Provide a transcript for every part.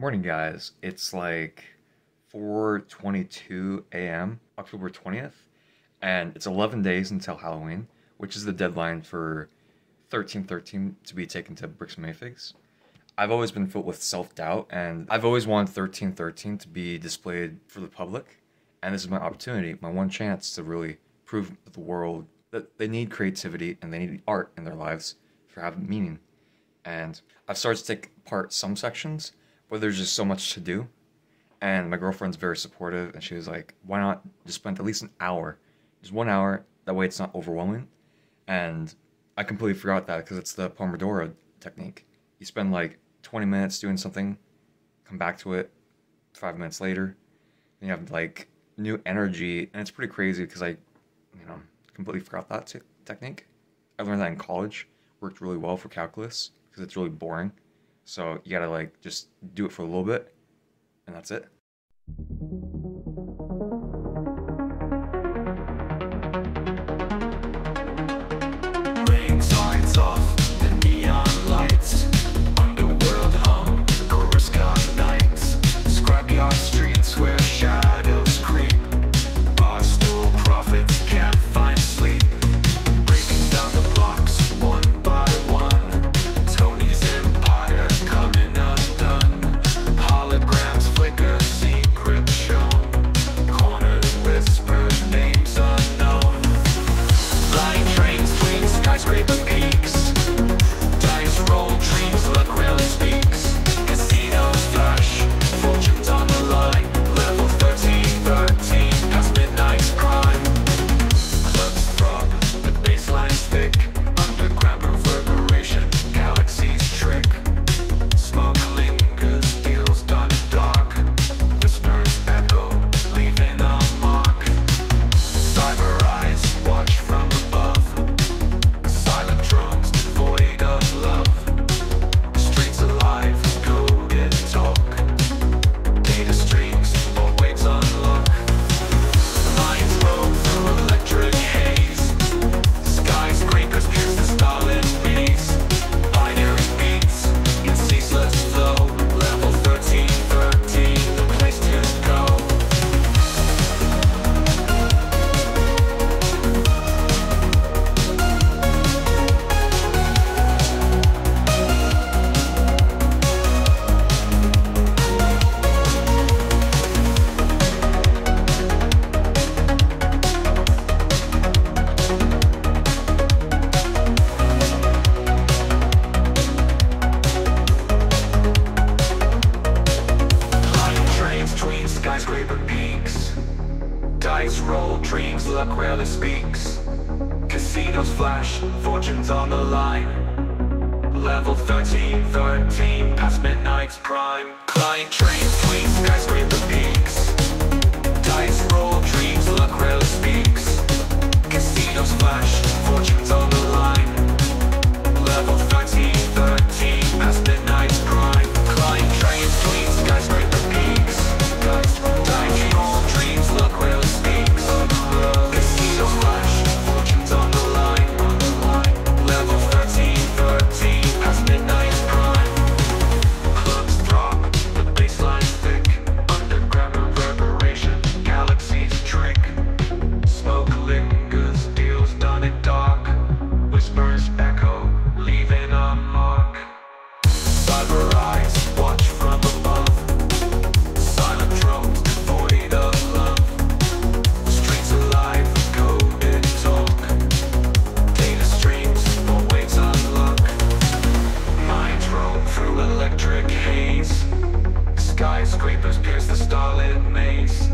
Morning, guys. It's like 4:22 a.m., October 20th, and it's 11 days until Halloween, which is the deadline for 1313 to be taken to Bricks and Mayfigs. I've always been filled with self-doubt, and I've always wanted 1313 to be displayed for the public, and this is my opportunity, my one chance to really prove to the world that they need creativity and they need art in their lives for having meaning. And I've started to take apart some sections, but there's just so much to do. And my girlfriend's very supportive, and she was like, why not just spend at least an hour, just 1 hour, that way it's not overwhelming. And I completely forgot that because it's the Pomodoro technique. You spend like 20 minutes doing something, come back to it 5 minutes later, and you have like new energy, and it's pretty crazy because I completely forgot that technique. I learned that in college, worked really well for calculus because it's really boring. So you gotta like just do it for a little bit, and that's it. Ring signs off the neon lights. Underworld hum, Coruscant nights. Scrapyard streets where shadows creep. Barstool prophets can't find sleep. Breaking down the blocks one by one. Tony's empire coming undone. Holograms flicker, secret shown. Cornered whisper, names unknown. Flying trains between skyscraper peaks. Dice roll, dreams look real it speaks. Casinos flash, fortunes on the line. Level 1313, past midnight's crime. Clubs throb, the baseline's thick. Underground reverberation, galaxies trick. Smoke lingers, deals done dark. Whispers echo, leaving a mark. Cyber eyes watch from above. Silent drones devoid of love. Streets alive, coded talk. Data streams, always unlock. Lines roam through electric haze. Skyscrapers pierce the starlit maze. Binary beats in ceaseless flow. Level 1313, the place to go. Flying trains between skyscraper peaks. Dice roll, dreams luck rarely speaks. Casinos flash, fortunes on the line. Level 1313, past midnight's prime. Flying trains between skyscraper peaks. Dice roll, dreams luck rarely speaks. Casinos flash, fortunes on the line. Level 1313, past midnight's prime. Flying trains between skyscraper peaks. Dice roll, dreams luck rarely speaks. Casinos flash, fortunes on the line. Level 1313, past midnight's prime. Clubs throb, the baseline's thick. Underground reverberation, galaxies trick. Smoke lingers, deals done in dark. Whispers echo, leaving a mark. Cyber eyes watch from above. Silent drones devoid of love. Streets alive, coded talk. Data streams, always unlock. Minds roam through electric haze. Skyscrapers pierce the starlit maze.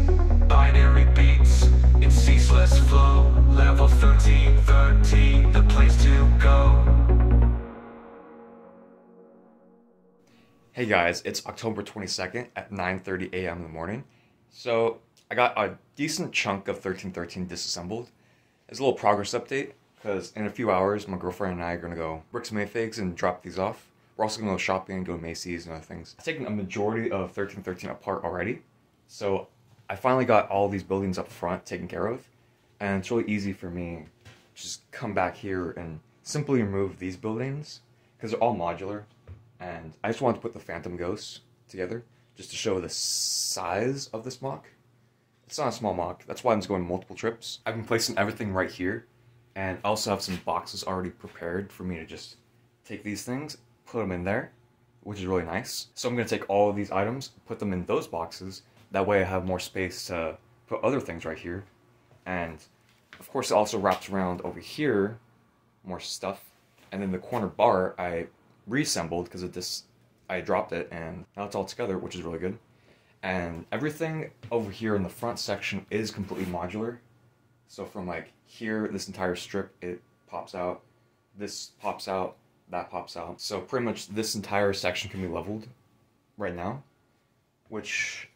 Binary beats in ceaseless flow. Level 1313, the place to go. Hey guys, it's October 22nd at 9:30 a.m. in the morning. So I got a decent chunk of 1313 disassembled. It's a little progress update because in a few hours my girlfriend and I are gonna go Bricks and Mayfigs and drop these off. We're also gonna go shopping, go to Macy's and other things. I've taken a majority of 1313 apart already. So I finally got all these buildings up front taken care of. And it's really easy for me to just come back here and simply remove these buildings because they're all modular. And I just wanted to put the Phantom Ghosts together. just to show the size of this MOC. It's not a small MOC, that's why I'm just going multiple trips. I've been placing everything right here, and I also have some boxes already prepared for me to just take these things, put them in there, which is really nice. So I'm going to take all of these items, put them in those boxes, that way I have more space to put other things right here. And of course it also wraps around over here, more stuff. And then the corner bar I reassembled because of this, I dropped it and now it's all together, which is really good. And everything over here in the front section is completely modular. So from like here, this entire strip, it pops out, this pops out, that pops out. So pretty much this entire section can be leveled right now, which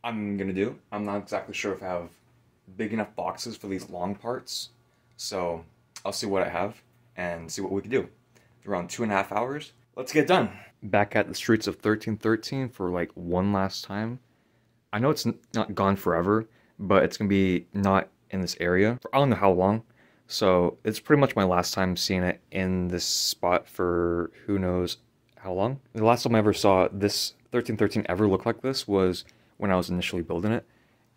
I'm gonna do. I'm not exactly sure if I have big enough boxes for these long parts, so I'll see what I have and see what we can do. Around 2.5 hours, let's get done. Back at the streets of 1313 for like one last time. I know it's not gone forever, but it's gonna be not in this area for I don't know how long. So it's pretty much my last time seeing it in this spot for who knows how long. The last time I ever saw this 1313 ever look like this was when I was initially building it.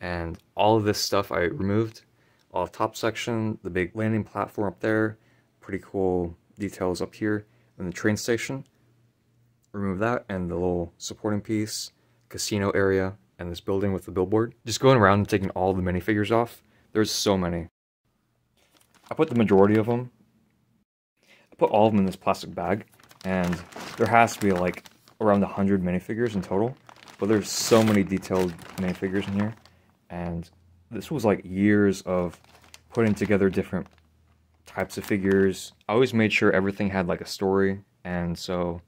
And all of this stuff I removed. All the top section, the big landing platform up there, pretty cool details up here. And the train station, remove that, and the little supporting piece, casino area, and this building with the billboard. Just going around and taking all the minifigures off. There's so many. I put the majority of them, I put all of them in this plastic bag, and there has to be like around 100 minifigures in total, but there's so many detailed minifigures in here, and this was like years of putting together different types of figures. I always made sure everything had like a story, and so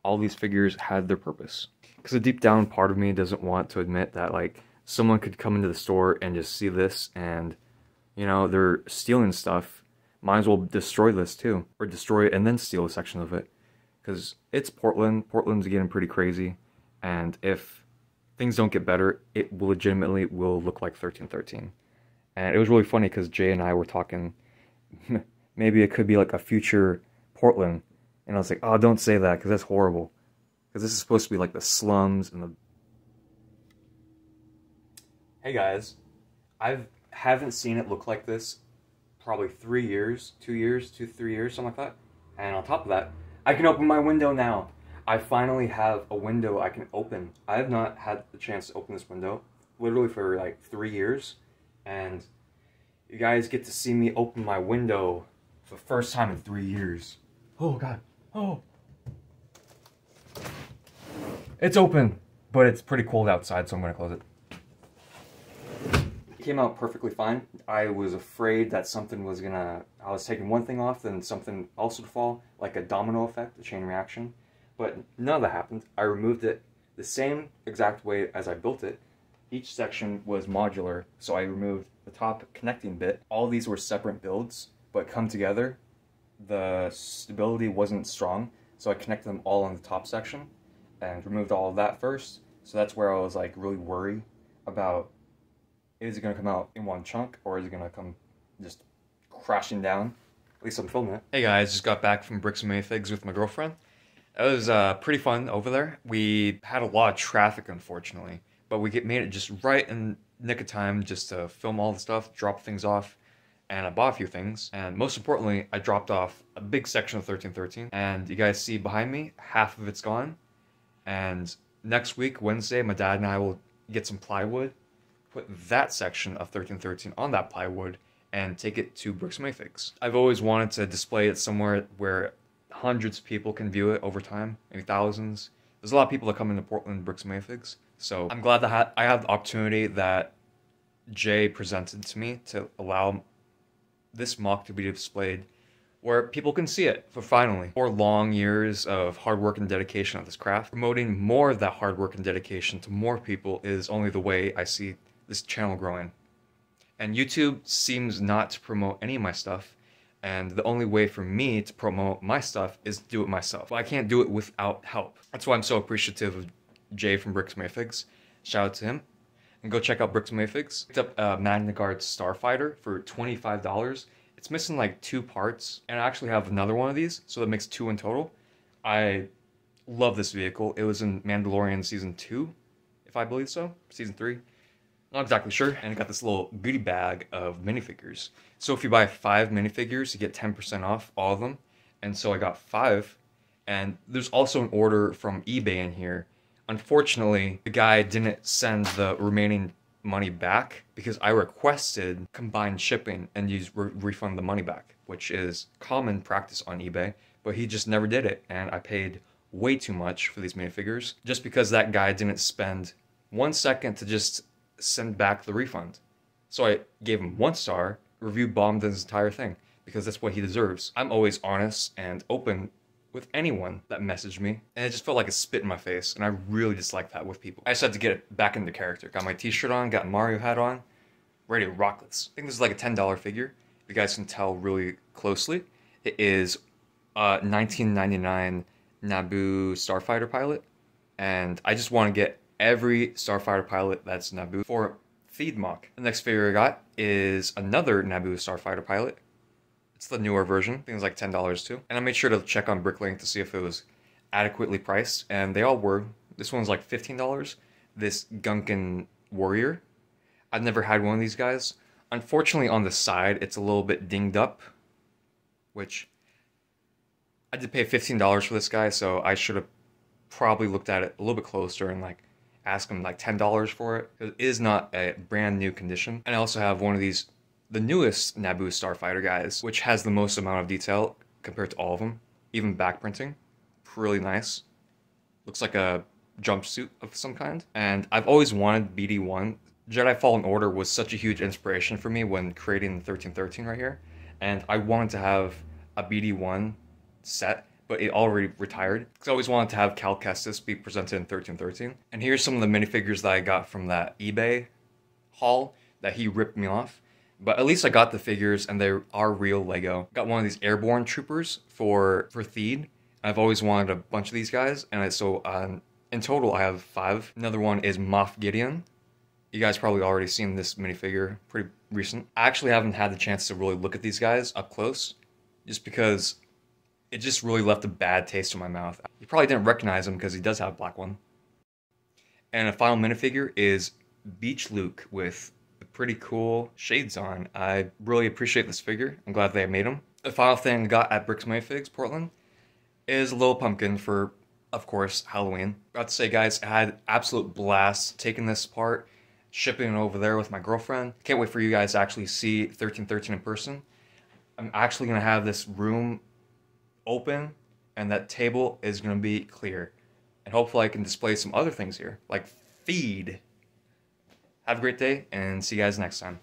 all these figures had their purpose. Because a deep down part of me doesn't want to admit that like someone could come into the store and just see this and, you know, they're stealing stuff. Might as well destroy this too. Or destroy it and then steal a section of it. Because it's Portland. Portland's getting pretty crazy. And if things don't get better, it legitimately will look like 1313. And it was really funny because Jay and I were talking, maybe it could be like a future Portland. And I was like, oh, don't say that because that's horrible. Because this is supposed to be like the slums and the... Hey guys, I haven't seen it look like this probably 3 years, 2 years, 3 years, something like that. And on top of that, I can open my window now. I finally have a window I can open. I have not had the chance to open this window literally for like 3 years. And you guys get to see me open my window for the first time in 3 years. Oh god, oh. It's open, but it's pretty cold outside, so I'm gonna close it. It came out perfectly fine. I was afraid that something was gonna... I was taking one thing off, then something else would fall, like a domino effect, a chain reaction. But none of that happened. I removed it the same exact way as I built it. Each section was modular, so I removed the top connecting bit. All these were separate builds, but come together. The stability wasn't strong, so I connected them all on the top section and removed all of that first. So that's where I was like really worried about, is it going to come out in one chunk or is it going to come just crashing down? At least I'm filming it. Hey guys, just got back from Bricks and Minifigs with my girlfriend. It was pretty fun over there. We had a lot of traffic, unfortunately, but we made it just right in nick of time just to film all the stuff, drop things off, and I bought a few things. And most importantly, I dropped off a big section of 1313. And you guys see behind me, half of it's gone. And next week, Wednesday, my dad and I will get some plywood, put that section of 1313 on that plywood, and take it to Bricks and Minifigs. I've always wanted to display it somewhere where hundreds of people can view it over time, maybe thousands. There's a lot of people that come into Portland Bricks and Minifigs, so I'm glad that I have the opportunity that Jay presented to me to allow this MOC to be displayed where people can see it for finally. 4 long years of hard work and dedication of this craft. Promoting more of that hard work and dedication to more people is only the way I see this channel growing. And YouTube seems not to promote any of my stuff, and the only way for me to promote my stuff is to do it myself. But I can't do it without help. That's why I'm so appreciative of Jay from Bricks and Minifigs. Shout out to him. And go check out Bricks and Minifigs. Picked up a Magna Guard Starfighter for $25. It's missing like 2 parts, and I actually have another one of these, so that makes 2 in total. I Love this vehicle. It was in Mandalorian Season 2, if I believe so. Season 3. Not exactly sure. And it got this little goodie bag of minifigures. So if you buy 5 minifigures, you get 10% off all of them. And so I got 5. And there's also an order from eBay in here. Unfortunately, the guy didn't send the remaining money back because I requested combined shipping and refund the money back, which is common practice on eBay, but he just never did it. And I paid way too much for these minifigures just because that guy didn't spend 1 second to just send back the refund. So I gave him 1 star, review bombed his entire thing because that's what he deserves. I'm always honest and open with anyone that messaged me, and it just felt like a spit in my face, and I really dislike that with people. I just had to get it back into character. Got my t-shirt on, got Mario hat on, ready to rock this. I think this is like a $10 figure. If you guys can tell really closely, it is a 1999 Naboo Starfighter pilot, and I just want to get every Starfighter pilot that's Naboo for Theed Mock. The next figure I got is another Naboo Starfighter pilot. It's the newer version. I think it was like $10 too. And I made sure to check on Bricklink to see if it was adequately priced, and they all were. This one's like $15. This Gunkan Warrior. I've never had one of these guys. Unfortunately, on the side, it's a little bit dinged up, which I did pay $15 for this guy, so I should have probably looked at it a little bit closer and like ask him like $10 for it. It is not a brand new condition. And I also have one of these, the newest Naboo Starfighter guys, which has the most amount of detail compared to all of them. Even back printing. Really nice. Looks like a jumpsuit of some kind. And I've always wanted BD1. Jedi Fallen Order was such a huge inspiration for me when creating the 1313 right here. And I wanted to have a BD1 set, but it already retired. Because I always wanted to have Cal Kestis be presented in 1313. And here's some of the minifigures that I got from that eBay haul that he ripped me off. But at least I got the figures, and they are real Lego. Got one of these airborne troopers for Theed. I've always wanted a bunch of these guys, and so in total I have 5. Another one is Moff Gideon. You guys probably already seen this minifigure, pretty recent. I actually haven't had the chance to really look at these guys up close, just because it just really left a bad taste in my mouth. You probably didn't recognize him because he does have a black one. And a final minifigure is Beach Luke with pretty cool shades on. I really appreciate this figure. I'm glad they made him. The final thing I got at Bricks Minifigs Portland is a little pumpkin for, of course, Halloween. Got to say, guys, I had absolute blast taking this apart, shipping it over there with my girlfriend. Can't wait for you guys to actually see 1313 in person. I'm actually going to have this room open, and that table is going to be clear. And hopefully I can display some other things here, like Theed. Have a great day, and see you guys next time.